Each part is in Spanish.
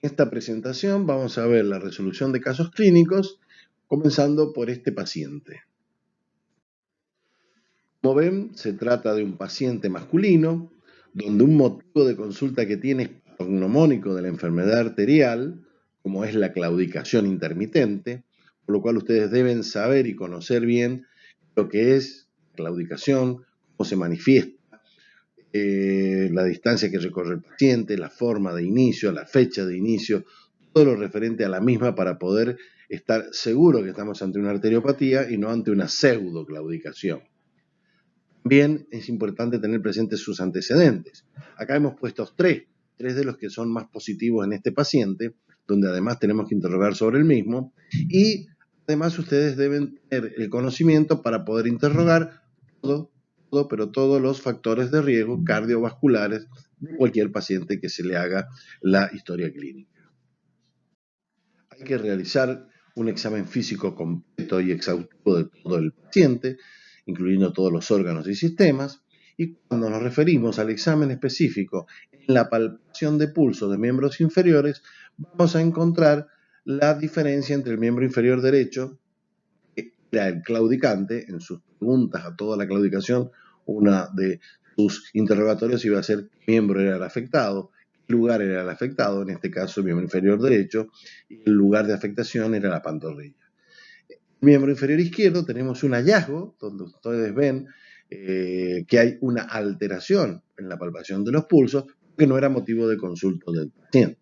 En esta presentación vamos a ver la resolución de casos clínicos, comenzando por este paciente. Como ven, se trata de un paciente masculino, donde un motivo de consulta que tiene es patognomónico de la enfermedad arterial, como es la claudicación intermitente, por lo cual ustedes deben saber y conocer bien lo que es claudicación, cómo se manifiesta, la distancia que recorre el paciente, la forma de inicio, la fecha de inicio, todo lo referente a la misma para poder estar seguro que estamos ante una arteriopatía y no ante una pseudoclaudicación. También es importante tener presentes sus antecedentes. Acá hemos puesto tres de los que son más positivos en este paciente, donde además tenemos que interrogar sobre el mismo, y además ustedes deben tener el conocimiento para poder interrogar todos los factores de riesgo cardiovasculares de cualquier paciente que se le haga la historia clínica. Hay que realizar un examen físico completo y exhaustivo de todo el paciente, incluyendo todos los órganos y sistemas, y cuando nos referimos al examen específico en la palpación de pulso de miembros inferiores, vamos a encontrar la diferencia entre el miembro inferior derecho, que era el claudicante. En sus preguntas a toda la claudicación, una de sus interrogatorios iba a ser qué miembro era el afectado, qué lugar era el afectado, en este caso el miembro inferior derecho, y el lugar de afectación era la pantorrilla. Miembro inferior izquierdo tenemos un hallazgo donde ustedes ven que hay una alteración en la palpación de los pulsos que no era motivo de consulta del paciente.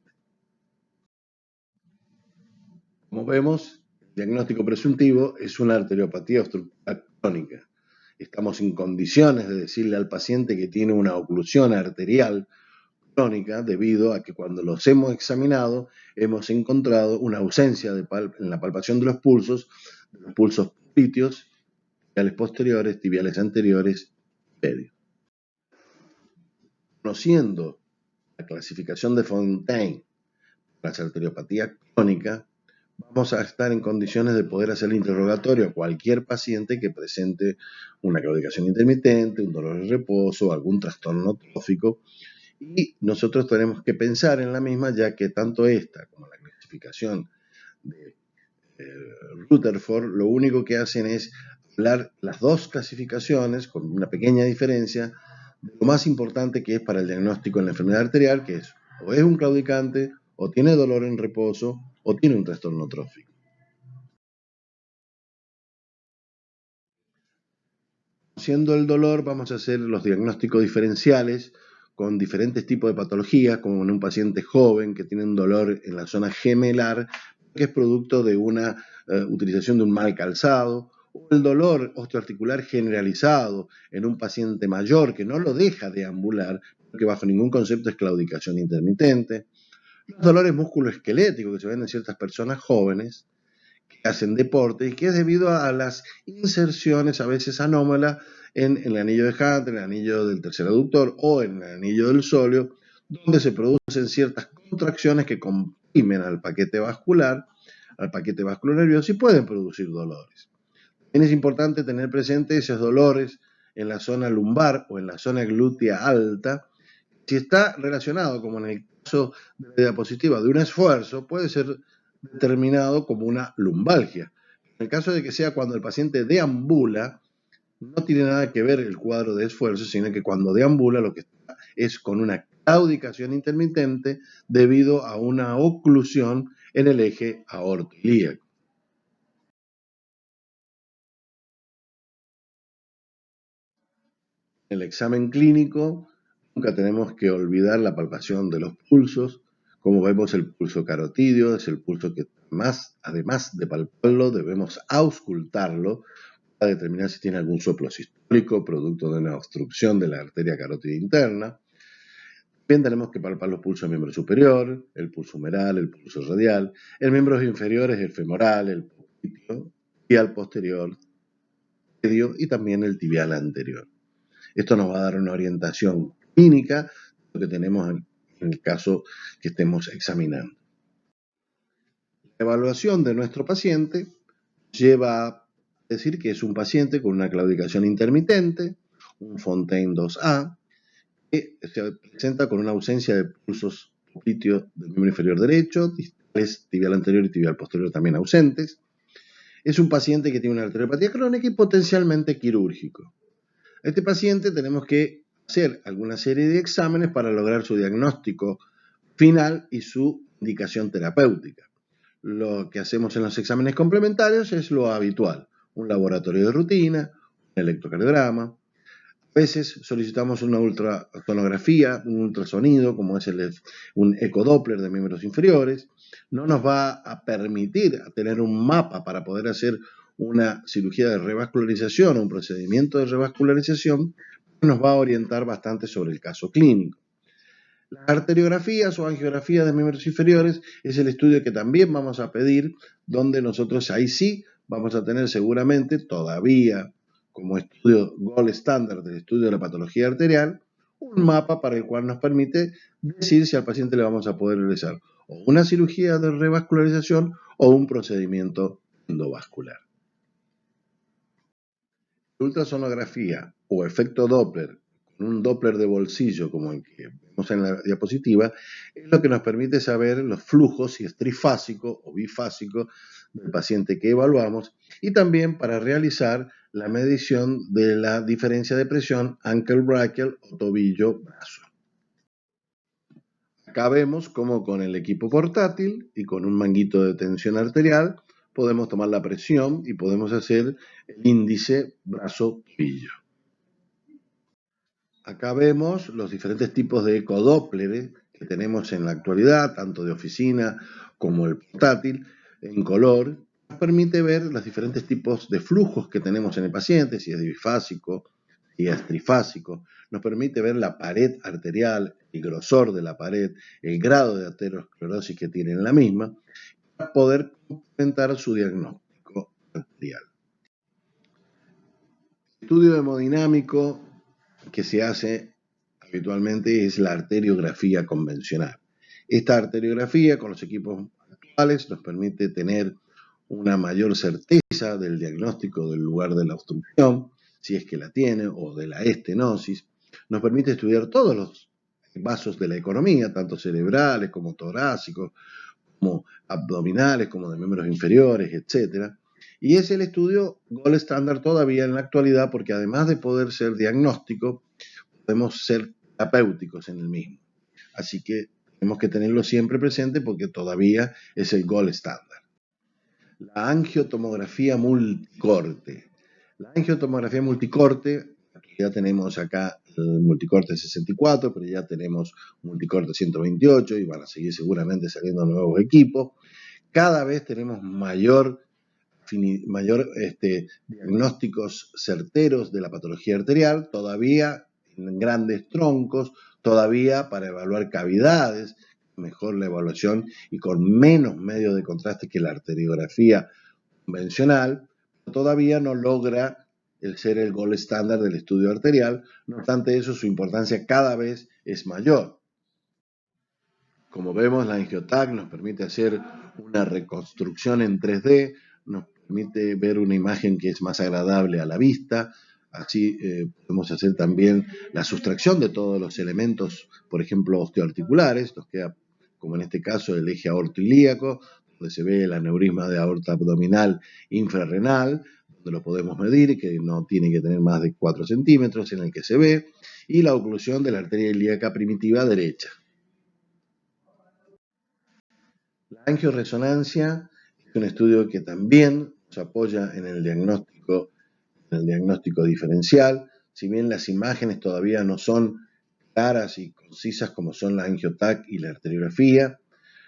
Como vemos, el diagnóstico presuntivo es una arteriopatía obstructiva crónica. Estamos en condiciones de decirle al paciente que tiene una oclusión arterial crónica debido a que cuando los hemos examinado hemos encontrado una ausencia en la palpación de los pulsos popliteos, tibiales posteriores, tibiales anteriores, medios. Conociendo la clasificación de Fontaine para la arteriopatía crónica, vamos a estar en condiciones de poder hacer el interrogatorio a cualquier paciente que presente una claudicación intermitente, un dolor de reposo, algún trastorno trófico, y nosotros tenemos que pensar en la misma, ya que tanto esta como la clasificación de Rutherford lo único que hacen es hablar las dos clasificaciones con una pequeña diferencia de lo más importante que es para el diagnóstico en la enfermedad arterial, que es o es un claudicante, o tiene dolor en reposo, o tiene un trastorno trófico. Conociendo el dolor, vamos a hacer los diagnósticos diferenciales con diferentes tipos de patologías, como en un paciente joven que tiene un dolor en la zona gemelar, que es producto de una utilización de un mal calzado, o el dolor osteoarticular generalizado en un paciente mayor que no lo deja deambular, porque bajo ningún concepto es claudicación intermitente. Los dolores musculoesqueléticos que se ven en ciertas personas jóvenes que hacen deporte y que es debido a las inserciones a veces anómalas en el anillo de Hunter, en el anillo del tercer aductor o en el anillo del sóleo, donde se producen ciertas contracciones que comprimen al paquete vascular nervioso y pueden producir dolores. También es importante tener presente esos dolores en la zona lumbar o en la zona glútea alta. Si está relacionado, como en el caso de la diapositiva, de un esfuerzo, puede ser determinado como una lumbalgia. En el caso de que sea cuando el paciente deambula, no tiene nada que ver el cuadro de esfuerzo, sino que cuando deambula lo que está es con una claudicación intermitente debido a una oclusión en el eje aortoilíaco. En el examen clínico nunca tenemos que olvidar la palpación de los pulsos. Como vemos, el pulso carotídeo es el pulso que además de palparlo, debemos auscultarlo para determinar si tiene algún soplo sistólico producto de una obstrucción de la arteria carótida interna. También tenemos que palpar los pulsos del miembro superior, el pulso humeral, el pulso radial. El miembro inferior es el femoral, el popliteo, tibial posterior, medio y también el tibial anterior. Esto nos va a dar una orientación clínica de lo que tenemos en el caso que estemos examinando. La evaluación de nuestro paciente lleva a decir que es un paciente con una claudicación intermitente, un Fontaine 2A, que se presenta con una ausencia de pulsos popliteo del miembro inferior derecho, distales tibial anterior y tibial posterior también ausentes. Es un paciente que tiene una arteriopatía crónica y potencialmente quirúrgico. A este paciente tenemos que hacer alguna serie de exámenes para lograr su diagnóstico final y su indicación terapéutica. Lo que hacemos en los exámenes complementarios es lo habitual: un laboratorio de rutina, un electrocardiograma. A veces solicitamos una ultrasonografía, un ultrasonido, como es un ecodoppler de miembros inferiores. No nos va a permitir tener un mapa para poder hacer una cirugía de revascularización o un procedimiento de revascularización, nos va a orientar bastante sobre el caso clínico. Las arteriografías o angiografías de miembros inferiores es el estudio que también vamos a pedir, donde nosotros ahí sí vamos a tener seguramente todavía como estudio gold estándar del estudio de la patología arterial, un mapa para el cual nos permite decir si al paciente le vamos a poder realizar o una cirugía de revascularización o un procedimiento endovascular. Ultrasonografía o efecto Doppler, con un Doppler de bolsillo como el que vemos en la diapositiva, es lo que nos permite saber los flujos, si es trifásico o bifásico, del paciente que evaluamos, y también para realizar la medición de la diferencia de presión ankle brachial o tobillo-brazo. Acá vemos cómo con el equipo portátil y con un manguito de tensión arterial podemos tomar la presión y podemos hacer el índice brazo-tobillo. Acá vemos los diferentes tipos de ecodoppler que tenemos en la actualidad, tanto de oficina como el portátil, en color. Nos permite ver los diferentes tipos de flujos que tenemos en el paciente, si es bifásico, si es trifásico. Nos permite ver la pared arterial, el grosor de la pared, el grado de aterosclerosis que tiene en la misma, para poder complementar su diagnóstico arterial. El estudio hemodinámico que se hace habitualmente es la arteriografía convencional. Esta arteriografía con los equipos actuales nos permite tener una mayor certeza del diagnóstico del lugar de la obstrucción, si es que la tiene, o de la estenosis. Nos permite estudiar todos los vasos de la economía, tanto cerebrales como torácicos, como abdominales, como de miembros inferiores, etc. Y es el estudio gold estándar todavía en la actualidad, porque además de poder ser diagnóstico, podemos ser terapéuticos en el mismo. Así que tenemos que tenerlo siempre presente porque todavía es el gold estándar. La angiotomografía multicorte. La angiotomografía multicorte, ya tenemos acá el multicorte 64, pero ya tenemos multicorte 128 y van a seguir seguramente saliendo nuevos equipos. Cada vez tenemos mayor diagnósticos certeros de la patología arterial, todavía en grandes troncos, todavía para evaluar cavidades, mejor la evaluación y con menos medios de contraste que la arteriografía convencional, todavía no logra el ser el gold estándar del estudio arterial. No obstante eso, su importancia cada vez es mayor. Como vemos, la angioTAC nos permite hacer una reconstrucción en 3D, nos permite ver una imagen que es más agradable a la vista. Así podemos hacer también la sustracción de todos los elementos, por ejemplo, osteoarticulares. Nos queda, como en este caso, el eje aortoilíaco, donde se ve el aneurisma de aorta abdominal infrarrenal, donde lo podemos medir, que no tiene que tener más de 4 centímetros, en el que se ve, y la oclusión de la arteria ilíaca primitiva derecha. La angioresonancia es un estudio que también nos apoya en el diagnóstico diferencial. Si bien las imágenes todavía no son claras y concisas como son la angioTAC y la arteriografía,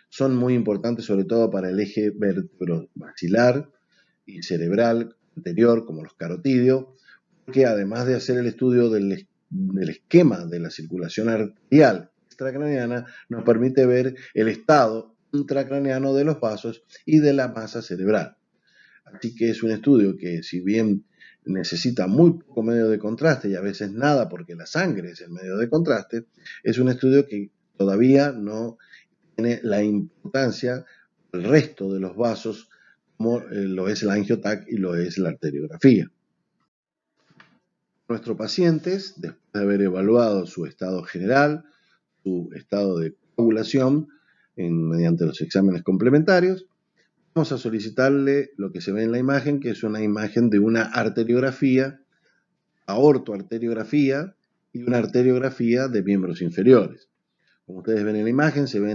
son muy importantes sobre todo para el eje vertebromaxilar y cerebral anterior, como los carotidios, porque además de hacer el estudio del esquema de la circulación arterial extracraneana, nos permite ver el estado intracraneano de los vasos y de la masa cerebral. Así que es un estudio que, si bien necesita muy poco medio de contraste y a veces nada porque la sangre es el medio de contraste, es un estudio que todavía no tiene la importancia del resto de los vasos como lo es la angioTAC y lo es la arteriografía. Nuestros pacientes, después de haber evaluado su estado general, su estado de coagulación mediante los exámenes complementarios. Vamos a solicitarle lo que se ve en la imagen, que es una imagen de una arteriografía, aortoarteriografía y una arteriografía de miembros inferiores. Como ustedes ven en la imagen, se ve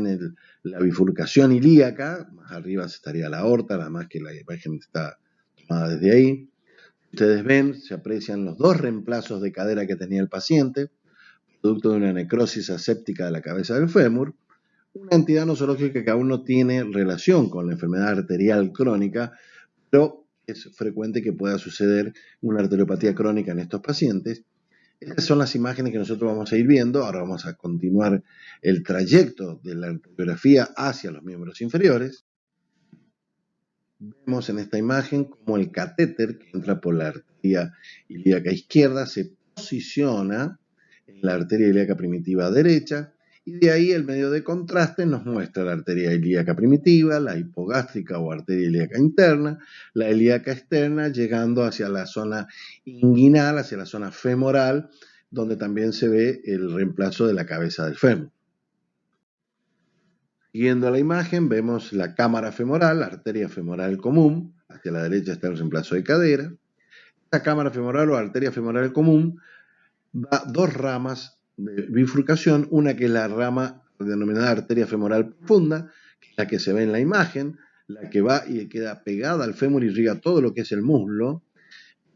la bifurcación ilíaca, más arriba estaría la aorta, nada más que la imagen está tomada desde ahí. Ustedes ven, se aprecian los dos reemplazos de cadera que tenía el paciente, producto de una necrosis aséptica de la cabeza del fémur, una entidad nosológica que aún no tiene relación con la enfermedad arterial crónica, pero es frecuente que pueda suceder una arteriopatía crónica en estos pacientes. Estas son las imágenes que nosotros vamos a ir viendo. Ahora vamos a continuar el trayecto de la arteriografía hacia los miembros inferiores. Vemos en esta imagen cómo el catéter que entra por la arteria ilíaca izquierda se posiciona en la arteria ilíaca primitiva derecha, y de ahí el medio de contraste nos muestra la arteria ilíaca primitiva, la hipogástrica o arteria ilíaca interna, la ilíaca externa, llegando hacia la zona inguinal, hacia la zona femoral, donde también se ve el reemplazo de la cabeza del fémur. Siguiendo la imagen, vemos la cámara femoral, la arteria femoral común. Hacia la derecha está el reemplazo de cadera. Esta cámara femoral o arteria femoral común da dos ramas de bifurcación, una que es la rama denominada arteria femoral profunda, que es la que se ve en la imagen, la que va y queda pegada al fémur y irriga todo lo que es el muslo.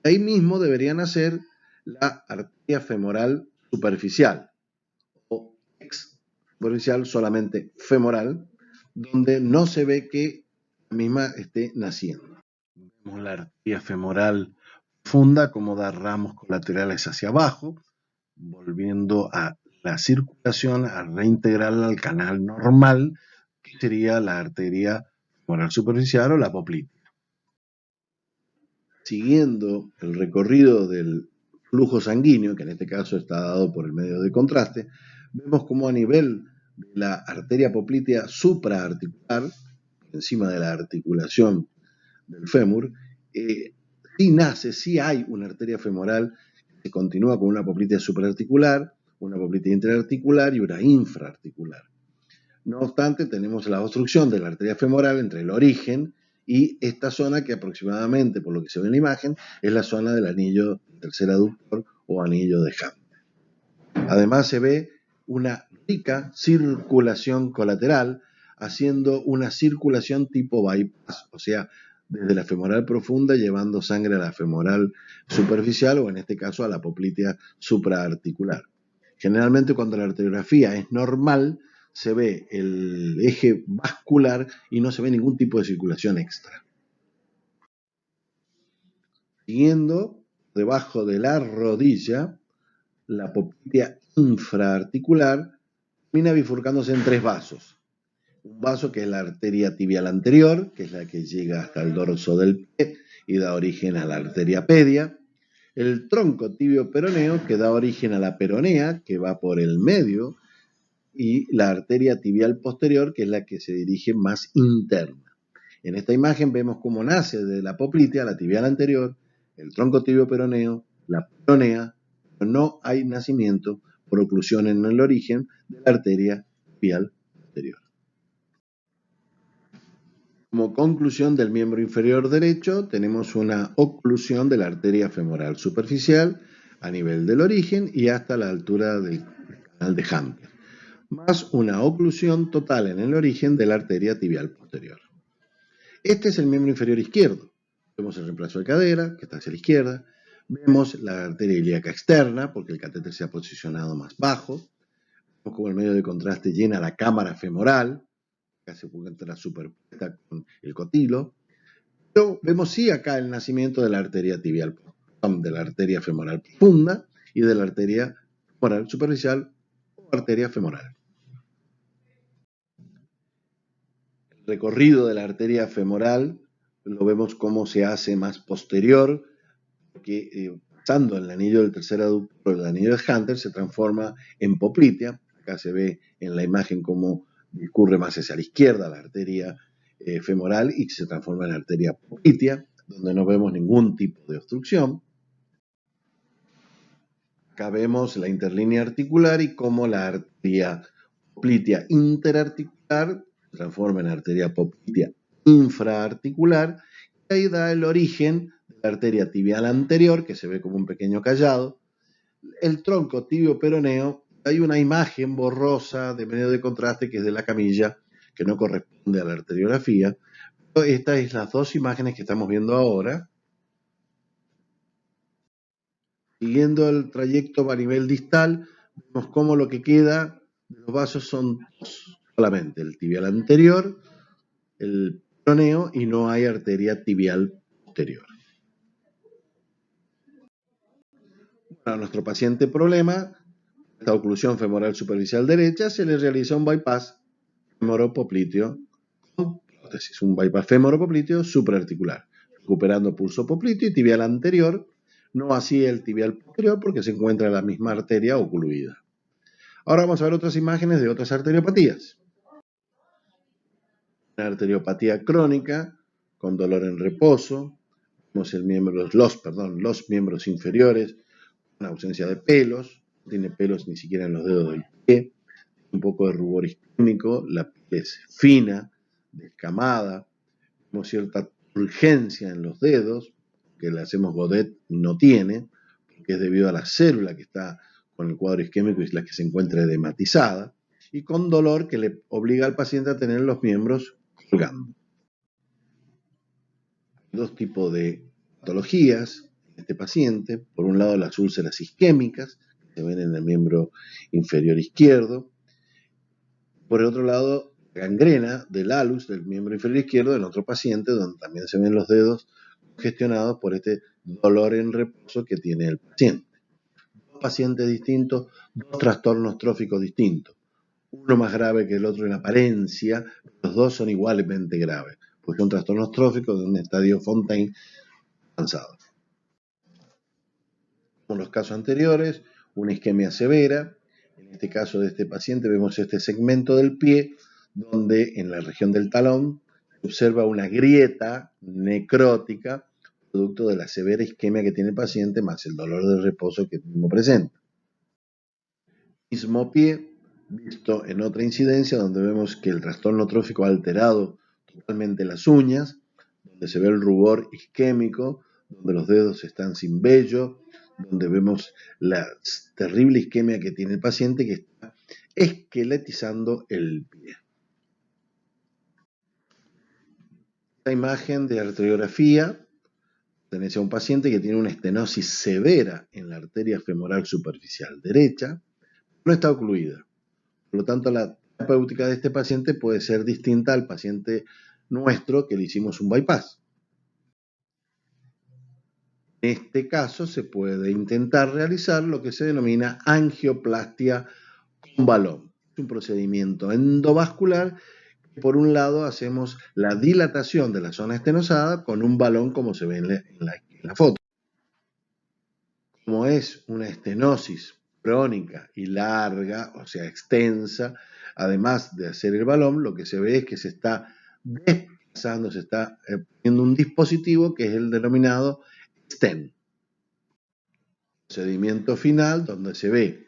Ahí mismo debería nacer la arteria femoral superficial, o superficial solamente femoral, donde no se ve que la misma esté naciendo. Vemos la arteria femoral profunda como da ramos colaterales hacia abajo, volviendo a la circulación, a reintegrarla al canal normal, que sería la arteria femoral superficial o la poplitea. Siguiendo el recorrido del flujo sanguíneo, que en este caso está dado por el medio de contraste, vemos como a nivel de la arteria poplitea supraarticular, por encima de la articulación del fémur, sí hay una arteria femoral que continúa con una poplitea supraarticular, una poplitea interarticular y una infraarticular. No obstante, tenemos la obstrucción de la arteria femoral entre el origen y esta zona que aproximadamente, por lo que se ve en la imagen, es la zona del anillo tercer aductor o anillo de Hunter. Además se ve una rica circulación colateral, haciendo una circulación tipo bypass, o sea, desde la femoral profunda llevando sangre a la femoral superficial o en este caso a la poplitea supraarticular. Generalmente cuando la arteriografía es normal se ve el eje vascular y no se ve ningún tipo de circulación extra. Siguiendo, debajo de la rodilla, la poplitea infraarticular termina bifurcándose en tres vasos. Un vaso que es la arteria tibial anterior, que es la que llega hasta el dorso del pie y da origen a la arteria pedia. El tronco tibio peroneo, que da origen a la peronea, que va por el medio, y la arteria tibial posterior, que es la que se dirige más interna. En esta imagen vemos cómo nace de la poplitea la tibial anterior, el tronco tibio peroneo, la peronea, pero no hay nacimiento por oclusión en el origen de la arteria tibial posterior. Como conclusión del miembro inferior derecho, tenemos una oclusión de la arteria femoral superficial a nivel del origen y hasta la altura del canal de Hunter, más una oclusión total en el origen de la arteria tibial posterior. Este es el miembro inferior izquierdo. Vemos el reemplazo de cadera, que está hacia la izquierda. Vemos la arteria ilíaca externa, porque el catéter se ha posicionado más bajo. Vemos como el medio de contraste llena la cámara femoral, que se encuentra superpuesta con el cotilo. Pero vemos sí acá el nacimiento de la arteria tibial, de la arteria femoral profunda y de la arteria femoral superficial o arteria femoral. El recorrido de la arteria femoral lo vemos cómo se hace más posterior, que pasando el anillo del tercer aductor, el anillo de Hunter, se transforma en poplitea. Acá se ve en la imagen cómo discurre más hacia la izquierda la arteria femoral y se transforma en arteria poplitea, donde no vemos ningún tipo de obstrucción. Acá vemos la interlínea articular y cómo la arteria poplitea interarticular, se transforma en arteria poplitea infraarticular, y ahí da el origen de la arteria tibial anterior, que se ve como un pequeño callado, el tronco tibio peroneo. Hay una imagen borrosa de medio de contraste que es de la camilla, que no corresponde a la arteriografía. Estas son las dos imágenes que estamos viendo ahora. Siguiendo el trayecto a nivel distal, vemos cómo lo que queda de los vasos son dos solamente, el tibial anterior, el peroneo, y no hay arteria tibial posterior. A nuestro paciente problema, esta oclusión femoral superficial derecha, se le realiza un bypass femoropopliteo con prótesis, un bypass femoropopliteo supraarticular, recuperando pulso popliteo y tibial anterior, no así el tibial posterior porque se encuentra en la misma arteria ocluida. Ahora vamos a ver otras imágenes de otras arteriopatías. Una arteriopatía crónica con dolor en reposo, vemos los miembros inferiores, una ausencia de pelos, no tiene pelos ni siquiera en los dedos del pie, un poco de rubor isquémico, la piel es fina, descamada, vemos cierta turgencia en los dedos, que le hacemos Godet no tiene, porque es debido a la célula que está con el cuadro isquémico y es la que se encuentra edematizada, y con dolor que le obliga al paciente a tener los miembros colgando. Hay dos tipos de patologías en este paciente. Por un lado, las úlceras isquémicas, que se ven en el miembro inferior izquierdo. Por el otro lado, gangrena del alus del miembro inferior izquierdo en otro paciente, donde también se ven los dedos gestionados por este dolor en reposo que tiene el paciente. Dos pacientes distintos, dos trastornos tróficos distintos. Uno más grave que el otro en apariencia, los dos son igualmente graves, porque son trastornos tróficos de un estadio Fontaine avanzado. Como en los casos anteriores, una isquemia severa. En este caso de este paciente vemos este segmento del pie, donde en la región del talón se observa una grieta necrótica, producto de la severa isquemia que tiene el paciente, más el dolor de reposo que mismo presenta. Mismo pie, visto en otra incidencia, donde vemos que el trastorno trófico ha alterado totalmente las uñas, donde se ve el rubor isquémico, donde los dedos están sin vello, donde vemos la terrible isquemia que tiene el paciente que está esqueletizando el pie. Esta imagen de arteriografía pertenece a un paciente que tiene una estenosis severa en la arteria femoral superficial derecha, no está ocluida. Por lo tanto, la terapéutica de este paciente puede ser distinta al paciente nuestro que le hicimos un bypass. En este caso se puede intentar realizar lo que se denomina angioplastia con balón. Es un procedimiento endovascular que por un lado hacemos la dilatación de la zona estenosada con un balón como se ve en la foto. Como es una estenosis crónica y larga, o sea, extensa, además de hacer el balón, lo que se ve es que se está desplazando, se está poniendo un dispositivo que es el denominado stent. Procedimiento final donde se ve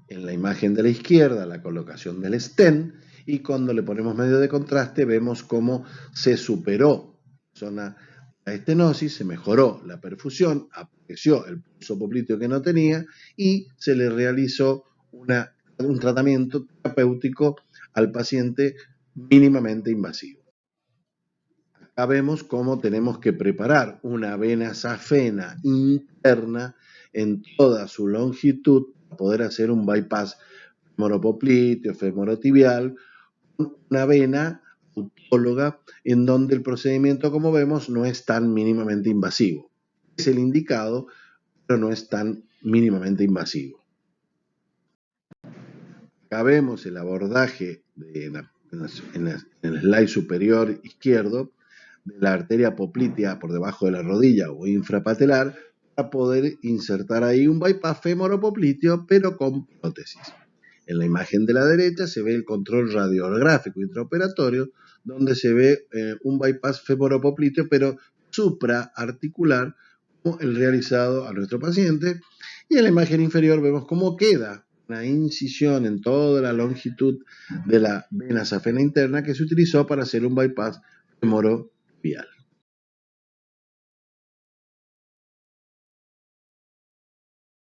en la imagen de la izquierda la colocación del stent y cuando le ponemos medio de contraste vemos cómo se superó la estenosis, se mejoró la perfusión, apareció el pulso popliteo que no tenía y se le realizó un tratamiento terapéutico al paciente mínimamente invasivo. Acá vemos cómo tenemos que preparar una vena safena interna en toda su longitud para poder hacer un bypass femoropopliteo, femorotibial, una vena autóloga en donde el procedimiento, como vemos, no es tan mínimamente invasivo. Es el indicado, pero no es tan mínimamente invasivo. Acá vemos el abordaje en el slide superior izquierdo de la arteria poplitea por debajo de la rodilla o infrapatelar para poder insertar ahí un bypass femoropopliteo, pero con prótesis. En la imagen de la derecha se ve el control radiográfico intraoperatorio, donde se ve un bypass femoropopliteo, pero supraarticular, como el realizado a nuestro paciente. Y en la imagen inferior vemos cómo queda una incisión en toda la longitud de la vena safena interna que se utilizó para hacer un bypass femorotibial.